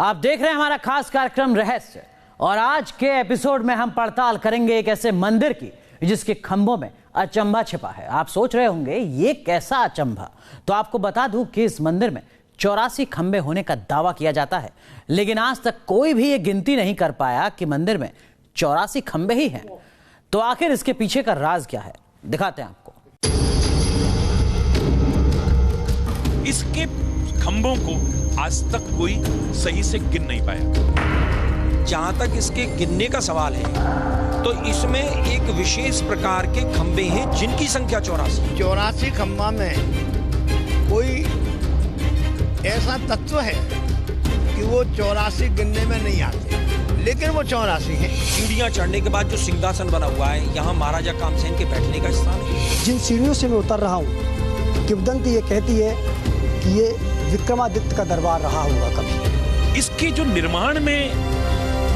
आप देख रहे हैं हमारा खास कार्यक्रम रहस्य, और आज के एपिसोड में हम पड़ताल करेंगे एक ऐसे मंदिर की जिसके खंभों में अचंभा छिपा है। आप सोच रहे होंगे ये कैसा अचंभा, तो आपको बता दूं कि इस मंदिर में 84 खंभे होने का दावा किया जाता है, लेकिन आज तक कोई भी ये गिनती नहीं कर पाया कि मंदिर में 84 खंभे ही हैं। तो आखिर इसके पीछे का राज क्या है, दिखाते हैं आपको। इसके खंभों को आज तक कोई सही से गिन नहीं पाया। जहां तक इसके गिनने का सवाल है तो इसमें एक विशेष प्रकार के खंभे हैं जिनकी संख्या 84 खंभा में कोई ऐसा तत्व है कि वो 84 गिनने में नहीं आते, लेकिन वो 84 हैं। सीढ़ियां चढ़ने के बाद जो सिंहासन बना हुआ है, यहाँ महाराजा कामसेन के बैठने का स्थान है। जिन सीढ़ियों से मैं उतर रहा हूँ, किंवदंती ये कहती है कि ये विक्रमादित्य का दरबार रहा होगा कभी। इसके जो निर्माण में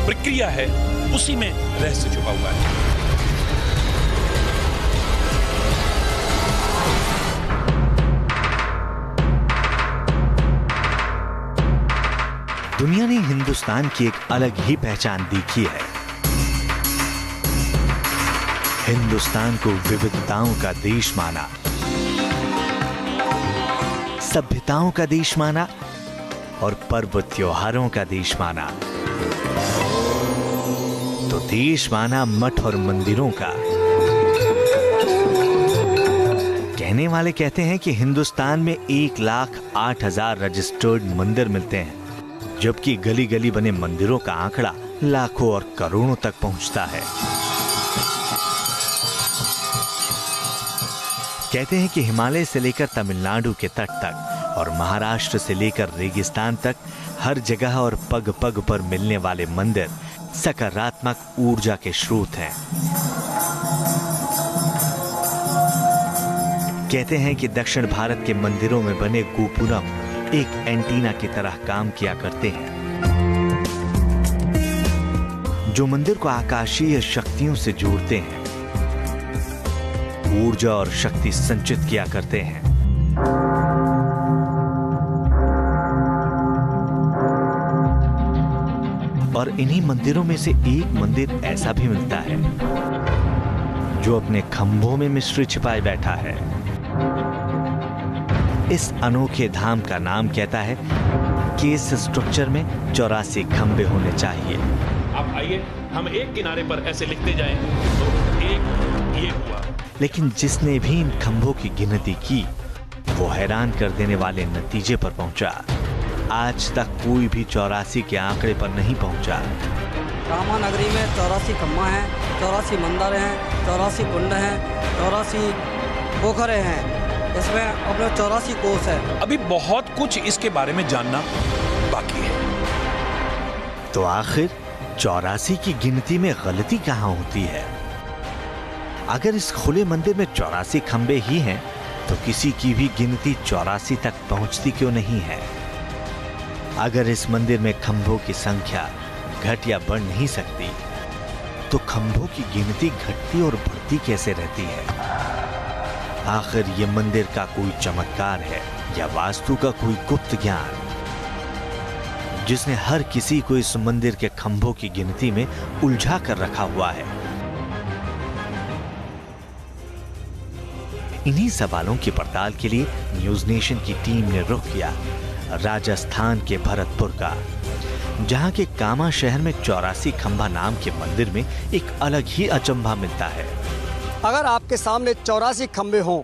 प्रक्रिया है उसी में रहस्य छुपा हुआ है। दुनिया ने हिंदुस्तान की एक अलग ही पहचान देखी है। हिंदुस्तान को विविधताओं का देश माना, सभ्यताओं का देश माना और पर्व त्योहारों का देश माना, तो देश माना मठ और मंदिरों का। कहने वाले कहते हैं कि हिंदुस्तान में 1,08,000 रजिस्टर्ड मंदिर मिलते हैं, जबकि गली गली बने मंदिरों का आंकड़ा लाखों और करोड़ों तक पहुंचता है। कहते हैं कि हिमालय से लेकर तमिलनाडु के तट तक और महाराष्ट्र से लेकर रेगिस्तान तक हर जगह और पग पग पर मिलने वाले मंदिर सकारात्मक ऊर्जा के स्रोत हैं। कहते हैं कि दक्षिण भारत के मंदिरों में बने गोपुरम एक एंटीना की तरह काम किया करते हैं, जो मंदिर को आकाशीय शक्तियों से जोड़ते हैं, ऊर्जा और शक्ति संचित किया करते हैं। और इन्हीं मंदिरों में से एक मंदिर ऐसा भी मिलता है जो अपने खंभों में मिस्ट्री छिपाए बैठा है। इस अनोखे धाम का नाम कहता है कि इस स्ट्रक्चर में 84 खंभे होने चाहिए। अब आइए हम एक किनारे पर ऐसे लिखते जाएं तो एक ये हुआ। लेकिन जिसने भी इन खंभों की गिनती की वो हैरान कर देने वाले नतीजे पर पहुंचा। आज तक कोई भी 84 के आंकड़े पर नहीं पहुंचा। कामा नगरी में 84 खम्मा हैं, 84 मंदिर हैं, 84 कुंड हैं, 84 पोखरे हैं, इसमें अपने 84 कोस है। अभी बहुत कुछ इसके बारे में जानना बाकी है। तो आखिर 84 की गिनती में गलती कहां होती है? अगर इस खुले मंदिर में 84 खंबे ही हैं, तो किसी की भी गिनती 84 तक पहुंचती क्यों नहीं है? अगर इस मंदिर में खंभों की संख्या घट या बढ़ नहीं सकती, तो खंभों की गिनती घटती और बढ़ती कैसे रहती है? आखिर ये मंदिर का कोई चमत्कार है या वास्तु का कोई गुप्त ज्ञान, जिसने हर किसी को इस मंदिर के खंभों की गिनती में उलझा कर रखा हुआ है? इन्हीं सवालों की पड़ताल के लिए न्यूज नेशन की टीम ने रुख किया राजस्थान के भरतपुर का, जहां के कामा शहर में 84 खंभा नाम के मंदिर में एक अलग ही अचंभा मिलता है। अगर आपके सामने 84 खंभे हों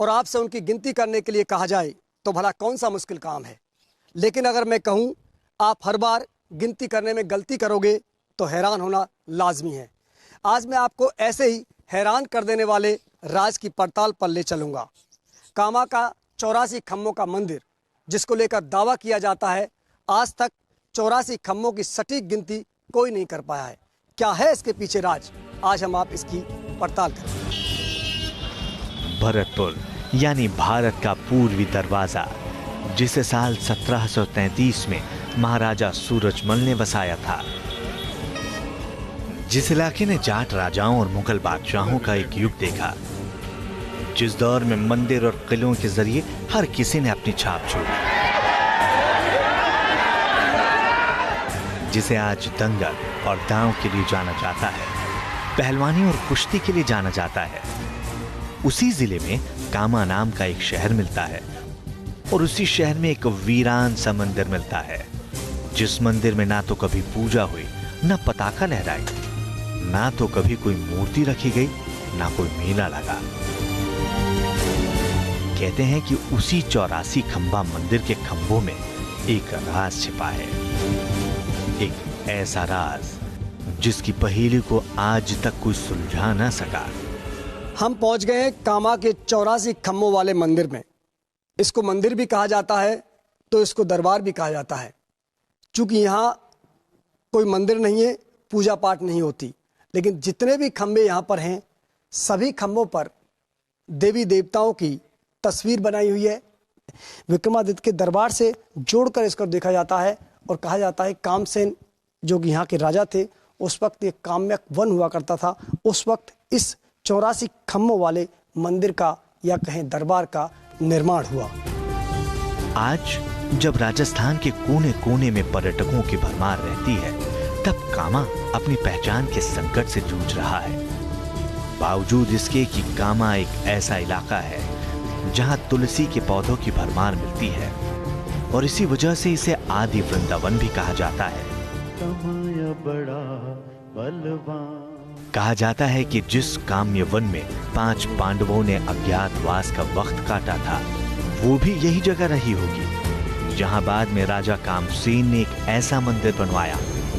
और आपसे उनकी गिनती करने के लिए कहा जाए तो भला कौन सा मुश्किल काम है। लेकिन अगर मैं कहूं आप हर बार गिनती करने में गलती करोगे तो हैरान होना लाजमी है। आज मैं आपको ऐसे ही हैरान कर देने वाले राज की पड़ताल पर ले चलूंगा। कामा का 84 खंभों का मंदिर, जिसको लेकर दावा किया जाता है, आज तक 84 खंभों की सटीक गिनती कोई नहीं कर पाया है। क्या है इसके पीछे राज? आज हम आप इसकी पड़ताल करेंगे। भरतपुर यानी भारत का पूर्वी दरवाजा, जिसे साल 1733 में महाराजा सूरजमल ने बसाया था। जिस इलाके ने जाट राजाओं और मुगल बादशाहों का एक युग देखा, जिस दौर में मंदिर और किलों के जरिए हर किसी ने अपनी छाप छोड़ी। जिसे आज दंगल और दांव के लिए जाना जाता है, पहलवानी और कुश्ती के लिए जाना जाता है, उसी जिले में कामा नाम का एक शहर मिलता है और उसी शहर में एक वीरान सा मंदिर मिलता है, जिस मंदिर में ना तो कभी पूजा हुई, ना पताका लहराई, ना तो कभी कोई मूर्ति रखी गई, ना कोई मेला लगा। कहते हैं कि उसी 84 खंबा मंदिर के खंभों में एक राज छिपा है, एक ऐसा राज जिसकी पहेली को आज तक कोई सुलझा ना सका। हम पहुंच गए हैं कामा के 84 खम्भों वाले मंदिर में। इसको मंदिर भी कहा जाता है तो इसको दरबार भी कहा जाता है। चूंकि यहाँ कोई मंदिर नहीं है, पूजा पाठ नहीं होती, लेकिन जितने भी खम्भे यहाँ पर हैं, सभी खम्भों पर देवी देवताओं की तस्वीर बनाई हुई है। विक्रमादित्य के दरबार से जोड़कर इसको देखा जाता है और कहा जाता है कामसेन जो कि यहाँ के राजा थे, उस वक्त ये काम्यक वन हुआ करता था। उस वक्त इस 84 खम्भों वाले मंदिर का या कहें दरबार का निर्माण हुआ। आज जब राजस्थान के कोने कोने में पर्यटकों की भरमार रहती है, तब कामा अपनी पहचान के संकट से जूझ रहा है। बावजूद इसके कि कामा एक ऐसा इलाका है जहां तुलसी के पौधों की भरमार मिलती है और इसी वजह से इसे आदि वृंदावन भी कहा जाता है। कहा जाता है कि जिस काम्य वन में 5 पांडवों ने अज्ञातवास का वक्त काटा था, वो भी यही जगह रही होगी जहां बाद में राजा कामसेन ने एक ऐसा मंदिर बनवाया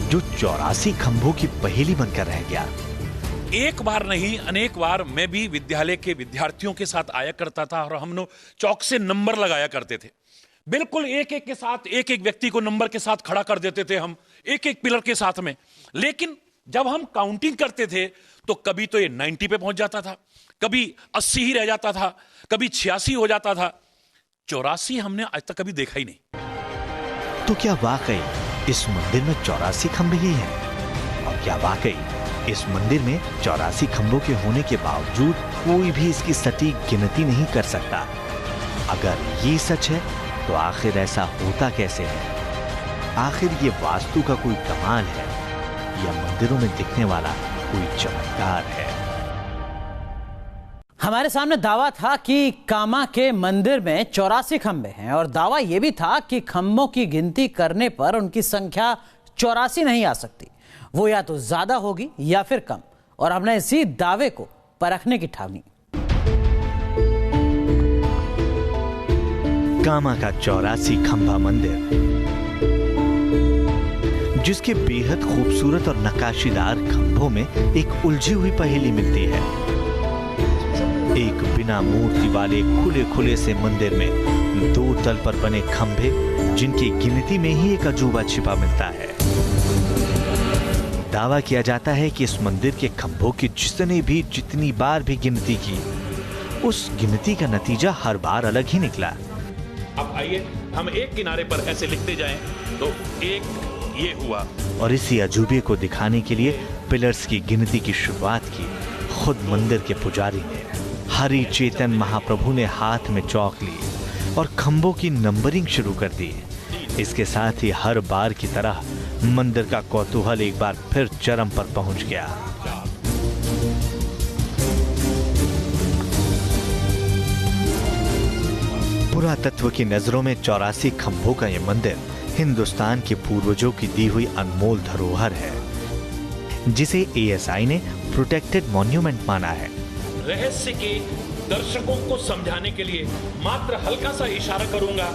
जो 84 खंभों की पहेली बनकर रह गया। एक बार नहीं, अनेक बार मैं भी विद्यालय के विद्यार्थियों के साथ आया करता था और हम लोग चौक से नंबर लगाया करते थे। बिल्कुल एक एक के साथ एक एक व्यक्ति को नंबर के साथ खड़ा कर देते थे हम, एक एक पिलर के साथ में। लेकिन जब हम काउंटिंग करते थे तो कभी तो ये 90 पे पहुंच जाता था, कभी 80 ही रह जाता था, कभी 86 हो जाता था। 84 हमने आज तक कभी देखा ही नहीं। तो क्या वाकई इस मंदिर में 84 खंभे ही हैं? और क्या वाकई इस मंदिर में 84 खंभों के होने के बावजूद कोई भी इसकी सटीक गिनती नहीं कर सकता? अगर ये सच है तो आखिर ऐसा होता कैसे है? आखिर ये वास्तु का कोई कमाल है या मंदिरों में दिखने वाला कोई चमत्कार है? हमारे सामने दावा था कि कामा के मंदिर में 84 खंभे हैं और दावा यह भी था कि खंभों की गिनती करने पर उनकी संख्या 84 नहीं आ सकती, वो या तो ज्यादा होगी या फिर कम। और हमने इसी दावे को परखने की ठानी। कामा का 84 खंभा मंदिर, जिसके बेहद खूबसूरत और नक्काशीदार खंभों में एक उलझी हुई पहेली मिलती है। एक बिना मूर्ति वाले खुले खुले से मंदिर में 2 तल पर बने खंभे, जिनकी गिनती में ही एक अजूबा छिपा मिलता है। दावा किया जाता है कि इस मंदिर के खंभों की जितनी बार भी गिनती की, उस गिनती का नतीजा हर बार अलग ही निकला। अब आइए हम एक किनारे पर ऐसे लिखते जाएं तो एक ये हुआ। और इसी अजूबे को दिखाने के लिए पिलर्स की गिनती की शुरुआत की खुद मंदिर के पुजारी ने। हरि चेतन महाप्रभु ने हाथ में चौक ली और खंभों की नंबरिंग शुरू कर दी। इसके साथ ही हर बार की तरह मंदिर का कौतूहल एक बार फिर चरम पर पहुंच गया। पुरातत्व की नजरों में 84 खंभों का यह मंदिर हिंदुस्तान के पूर्वजों की दी हुई अनमोल धरोहर है, जिसे ASI ने प्रोटेक्टेड मॉन्यूमेंट माना है। रहस्य के दर्शकों को समझाने के लिए मात्र हल्का सा इशारा करूंगा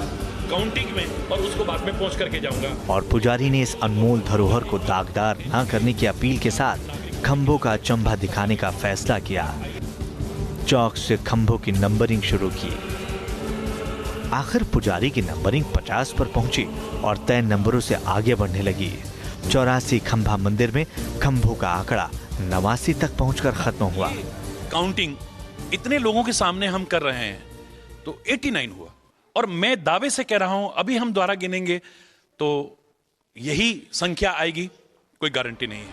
काउंटिंग में और उसको बाद में पहुंच करके जाऊंगा। और पुजारी ने इस अनमोल धरोहर को दागदार न करने की अपील के साथ खंभों का अचंभा दिखाने का फैसला किया। चौक से खंभों की नंबरिंग शुरू की। आखिर पुजारी की नंबरिंग 50 पर पहुंची और तय नंबरों से आगे बढ़ने लगी। 84 खंभा मंदिर में खंभों का आंकड़ा 89 तक पहुंचकर खत्म हुआ। काउंटिंग इतने लोगों के सामने हम कर रहे हैं तो 89 हुआ और मैं दावे से कह रहा हूं अभी हम दोबारा गिनेंगे तो यही संख्या आएगी, कोई गारंटी नहीं है।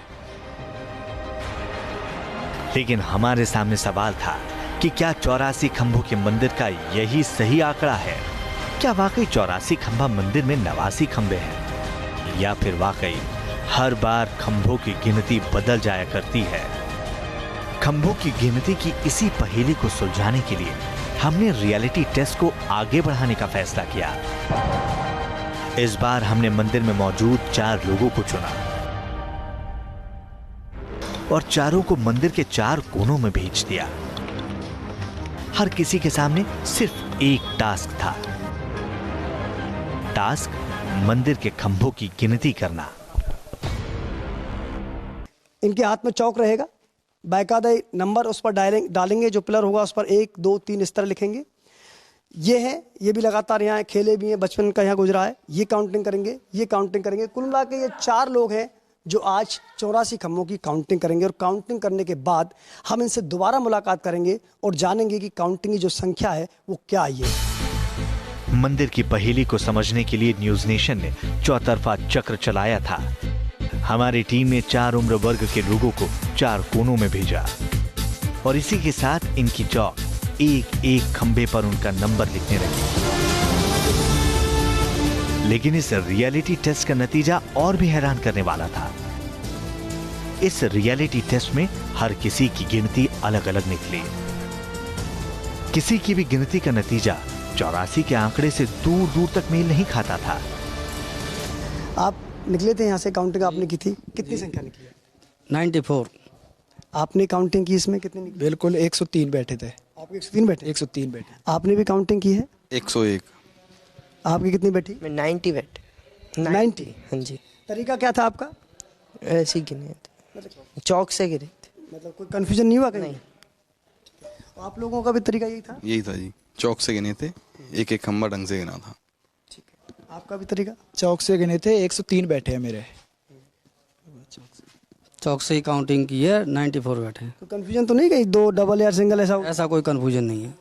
लेकिन हमारे सामने सवाल था कि क्या 84 खंभों के मंदिर का यही सही आंकड़ा है? क्या वाकई 84 खंभा मंदिर में 89 खंभे हैं, या फिर वाकई हर बार खंभों की गिनती बदल जाया करती है। खंभों की गिनती की इसी पहेली को सुलझाने के लिए हमने रियलिटी टेस्ट को आगे बढ़ाने का फैसला किया। इस बार हमने मंदिर में मौजूद 4 लोगों को चुना और चारों को मंदिर के 4 कोनों में भेज दिया। हर किसी के सामने सिर्फ एक टास्क था। टास्क मंदिर के खंभों की गिनती करना। इनके हाथ में चौक रहेगा, बाकायदा नंबर उस पर डालेंगे, जो पिलर होगा उस पर 1 2 3 इस तरह लिखेंगे। ये है, ये भी लगातार यहाँ खेले भी हैं, बचपन का यहाँ गुजरा है। ये काउंटिंग करेंगे, ये काउंटिंग करेंगे। कुल मिला के ये 4 लोग हैं जो आज 84 खंभों की काउंटिंग करेंगे। और काउंटिंग करने के बाद हम इनसे दोबारा मुलाकात करेंगे और जानेंगे कि काउंटिंग की जो संख्या है वो क्या आई है। मंदिर की पहेली को समझने के लिए न्यूज नेशन ने चौतरफा चक्र चलाया था। हमारी टीम ने 4 उम्र वर्ग के लोगों को 4 कोनों में भेजा और इसी के साथ इनकी चौक एक खंबे पर उनका नंबर लिखने लगी। लेकिन इस रियलिटी टेस्ट का नतीजा और भी हैरान करने वाला था। इस रियलिटी टेस्ट में हर किसी की गिनती अलग अलग निकली। किसी की भी गिनती का नतीजा 84 के आंकड़े से दूर दूर तक मेल नहीं खाता था। आप निकले थे यहाँ से, काउंटिंग आपने की थी, कितनी संख्या निकली? 94। आपने काउंटिंग की, इसमें कितने निकले? बिल्कुल 103 बैठे थे। आपके 103 बैठे? 103 बैठे। आपने भी काउंटिंग की है? 101। आपकी कितनी बैठी? मैं 90 बैठे। 90? हाँ जी। तरीका क्या था आपका? ऐसे ही गिने थे, चौक से गिरे थे। मतलब कोई कंफ्यूजन नहीं हुआ कहीं? नहीं। आप लोगों का भी तरीका यही था? यही था जी, चौक से गिने थे, एक खंबा ढंग से गिना था। ठीक है। आपका भी तरीका? चौक से गिने थे, 103 बैठे हैं मेरे। चौक से ही काउंटिंग की है, 94 बैठे हैं। तो कंफ्यूजन तो नहीं कहीं 2 डबल या सिंगल ऐसा? ऐसा कोई कंफ्यूजन नहीं है।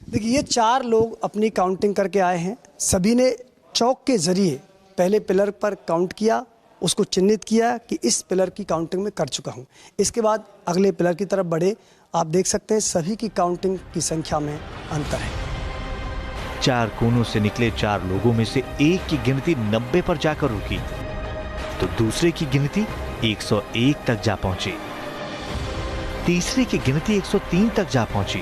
देखिए, ये 4 लोग अपनी काउंटिंग करके आए हैं। सभी ने चौक के जरिए पहले पिलर पर काउंट किया, उसको चिन्हित किया कि इस पिलर की काउंटिंग में कर चुका हूँ। इसके बाद अगले पिलर की तरफ बढ़े। आप देख सकते हैं सभी की काउंटिंग की संख्या में अंतर है। 4 कोनों से निकले 4 लोगों में से एक की गिनती 90 पर जाकर रुकी, तो दूसरे की गिनती 101 तक जा पहुंची, तीसरे की गिनती 103 तक जा पहुंची,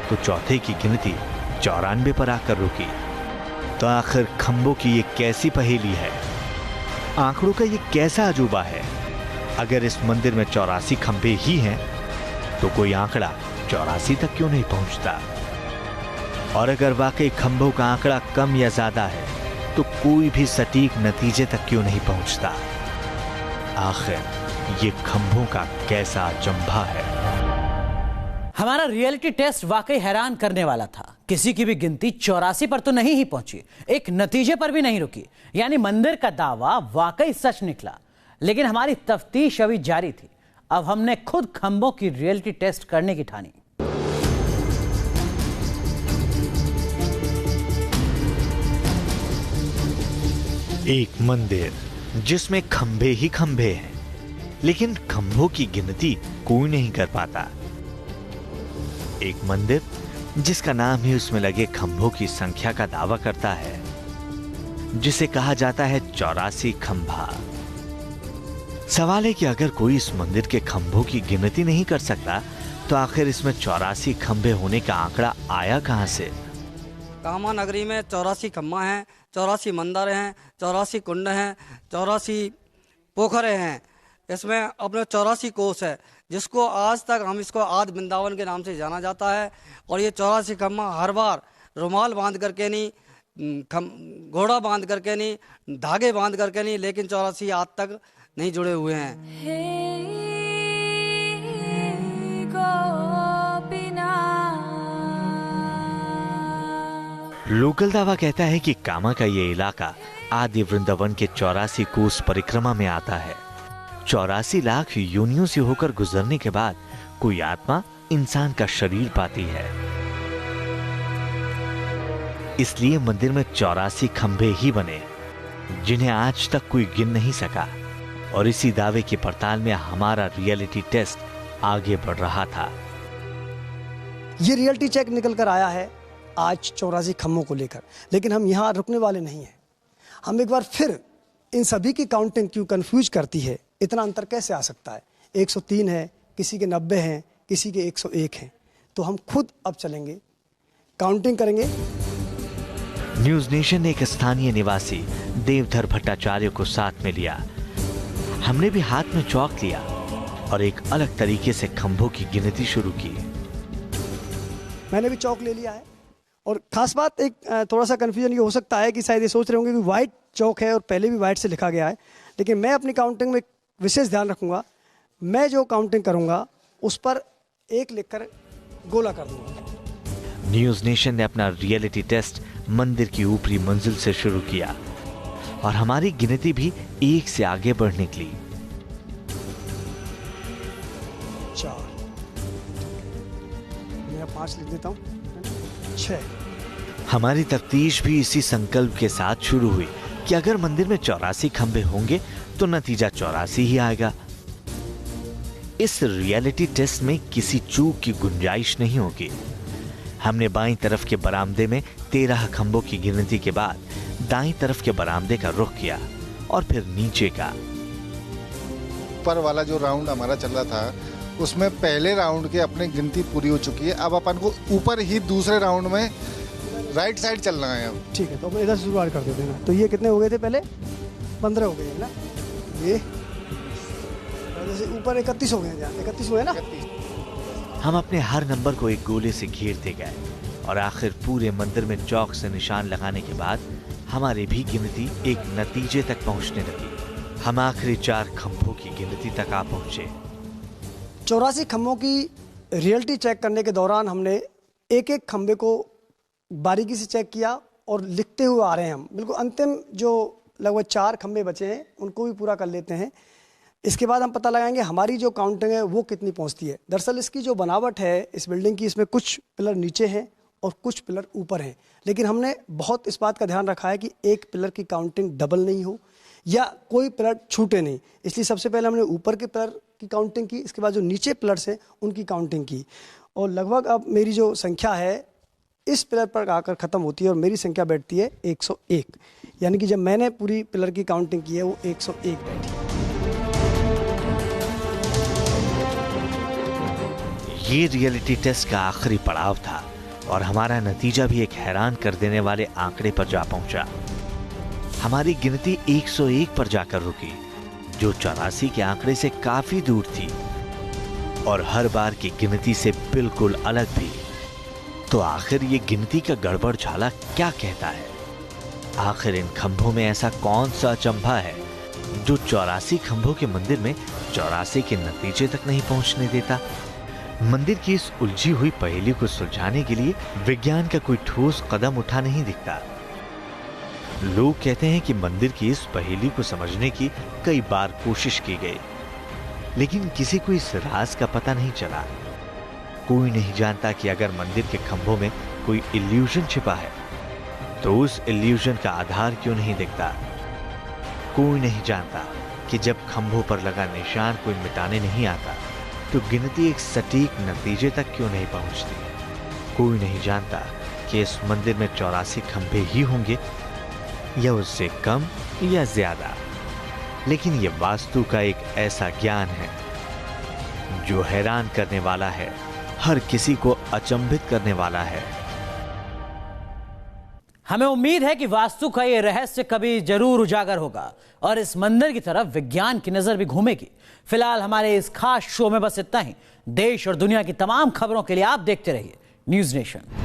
तो चौथे की गिनती 94 पर आकर रुकी। तो आखिर खंभों की ये कैसी पहेली है? आंकड़ों का ये कैसा अजूबा है? अगर इस मंदिर में 84 खंभे ही हैं, तो कोई आंकड़ा 84 तक क्यों नहीं पहुंचता? और अगर वाकई खंभों का आंकड़ा कम या ज्यादा है, तो कोई भी सटीक नतीजे तक क्यों नहीं पहुंचता? आखिर ये खंभों का कैसा अचंभा है? हमारा रियलिटी टेस्ट वाकई हैरान करने वाला था। किसी की भी गिनती 84 पर तो नहीं ही पहुंची, एक नतीजे पर भी नहीं रुकी। यानी मंदिर का दावा वाकई सच निकला। लेकिन हमारी तफ्तीश अभी जारी थी। अब हमने खुद खंभों की रियलिटी टेस्ट करने की ठानी। एक मंदिर जिसमें खंभे ही खंभे हैं, लेकिन खंभों की गिनती कोई नहीं कर पाता। एक मंदिर जिसका नाम ही उसमें लगे खंभों की संख्या का दावा करता है, जिसे कहा जाता है 84 खंभा। सवाल है कि अगर कोई इस मंदिर के खंभों की गिनती नहीं कर सकता, तो आखिर इसमें 84 खंभे होने का आंकड़ा आया कहां से? कामा नगरी में 84 खम्मा हैं, 84 मंदिर हैं, 84 कुंड हैं, 84 पोखरे हैं। इसमें अपने 84 कोस है, जिसको आज तक हम इसको आदि वृंदावन के नाम से जाना जाता है। और ये 84 खम्मा हर बार रुमाल बांध करके नहीं, घोड़ा बांध करके नहीं, धागे बांध करके नहीं, लेकिन 84 आज तक नहीं जुड़े हुए हैं। लोकल दावा कहता है कि कामा का ये इलाका आदि वृंदावन के 84 कोस परिक्रमा में आता है। 84 लाख योनियों से होकर गुजरने के बाद कोई आत्मा इंसान का शरीर पाती है। इसलिए मंदिर में 84 खंभे ही बने, जिन्हें आज तक कोई गिन नहीं सका। और इसी दावे की पड़ताल में हमारा रियलिटी टेस्ट आगे बढ़ रहा था। ये रियलिटी चेक निकल कर आया है आज 84 खम्भों को लेकर। लेकिन हम यहाँ रुकने वाले नहीं हैं। हम एक बार फिर इन सभी की काउंटिंग क्यों कंफ्यूज करती है? इतना अंतर कैसे आ सकता है? 103 है, किसी के 90 हैं, किसी के 101 हैं। तो हम खुद अब चलेंगे, काउंटिंग करेंगे। न्यूज नेशन ने एक स्थानीय निवासी देवधर भट्टाचार्य को साथ में लिया। हमने भी हाथ में चौक लिया और एक अलग तरीके से खंभों की गिनती शुरू की। मैंने भी चौक ले लिया है। और खास बात, एक थोड़ा सा कंफ्यूजन ये हो सकता है कि शायद ये सोच रहे होंगे कि वाइट चौक है और पहले भी वाइट से लिखा गया है, लेकिन मैं अपनी काउंटिंग में विशेष ध्यान रखूंगा। मैं जो काउंटिंग करूंगा उस पर 1 लिखकर गोला कर दूंगा। न्यूज नेशन ने अपना रियलिटी टेस्ट मंदिर की ऊपरी मंजिल से शुरू किया और हमारी गिनती भी 1 से आगे बढ़ निकली। 4, मैं 5 लिख देता हूं, 6। हमारी तफ्तीश भी इसी संकल्प के साथ शुरू हुई कि अगर मंदिर में 84 खंबे होंगे तो नतीजा 84 ही आएगा। इस रियलिटी टेस्ट में किसी चूक की गुंजाइश नहीं होगी। हमने बाईं तरफ के बरामदे में 13 खंभों की गिनती के बाद दाईं तरफ के बरामदे का रुख किया और फिर नीचे का। ऊपर वाला जो राउंड हमारा चल रहा था उसमें पहले राउंड के अपनी गिनती पूरी हो चुकी है। अब अपन को ऊपर ही दूसरे राउंड में राइट साइड चलना है। अब ठीक है, तो मैं इधर से शुरुआत कर देते हैं। तो ये कितने हो गए थे पहले? 15 हो गए हैं ना। ये जैसे ऊपर 31 हो गए हैं, 31 हुए ना। हम अपने हर नंबर को एक गोले से घेरते गए और आखिर पूरे मंदिर में चौक से निशान लगाने के बाद हमारी भी गिनती एक नतीजे तक पहुंचने लगी। हम आखिरी 4 खंभों की गिनती तक आ पहुंचे। 84 खंभों की रियलिटी चेक करने के दौरान हमने एक खंभे को बारीकी से चेक किया और लिखते हुए आ रहे हैं हम। बिल्कुल अंतिम जो लगभग 4 खंभे बचे हैं उनको भी पूरा कर लेते हैं। इसके बाद हम पता लगाएंगे हमारी जो काउंटिंग है वो कितनी पहुंचती है। दरअसल इसकी जो बनावट है इस बिल्डिंग की, इसमें कुछ पिलर नीचे हैं और कुछ पिलर ऊपर हैं, लेकिन हमने बहुत इस बात का ध्यान रखा है कि एक पिलर की काउंटिंग डबल नहीं हो या कोई पिलर छूटे नहीं। इसलिए सबसे पहले हमने ऊपर के पिलर की काउंटिंग की, इसके बाद जो नीचे पिलर्स हैं उनकी काउंटिंग की। और लगभग अब मेरी जो संख्या है इस पिलर पर आकर ख़त्म होती है और मेरी संख्या बैठती है 101। यानी कि जब मैंने पूरी पिलर की काउंटिंग की है वो 101 बैठी। ये रियलिटी टेस्ट का आखिरी पड़ाव था और हमारा नतीजा भी एक हैरान कर देने वाले आंकड़े पर जा पहुंचा। हमारी गिनती 101 पर जाकर रुकी, जो 84 के आंकड़े से काफी दूर थी और हर बार की गिनती से बिल्कुल अलग भी। तो आखिर ये गिनती का गड़बड़ झाला क्या कहता है? आखिर इन खंभों में ऐसा कौन सा अचंभा है जो 84 खंभों के मंदिर में 84 के नतीजे तक नहीं पहुंचने देता? मंदिर की इस उलझी हुई पहेली को सुलझाने के लिए विज्ञान का कोई ठोस कदम उठा नहीं दिखता। लोग कहते हैं कि मंदिर की इस पहेली को समझने की कई बार कोशिश की गई, लेकिन किसी को इस राज का पता नहीं चला। कोई नहीं जानता कि अगर मंदिर के खंभों में कोई इल्यूजन छिपा है तो उस इल्यूजन का आधार क्यों नहीं दिखता। कोई नहीं जानता कि जब खंभों पर लगा निशान कोई मिटाने नहीं आता तो गिनती एक सटीक नतीजे तक क्यों नहीं पहुंचती। कोई नहीं जानता कि इस मंदिर में 84 खंभे ही होंगे या उससे कम या ज्यादा। लेकिन यह वास्तु का एक ऐसा ज्ञान है जो हैरान करने वाला है, हर किसी को अचंभित करने वाला है। हमें उम्मीद है कि वास्तु का यह रहस्य कभी जरूर उजागर होगा और इस मंदिर की तरफ विज्ञान की नजर भी घूमेगी। फिलहाल हमारे इस खास शो में बस इतना ही। देश और दुनिया की तमाम खबरों के लिए आप देखते रहिए न्यूज नेशन।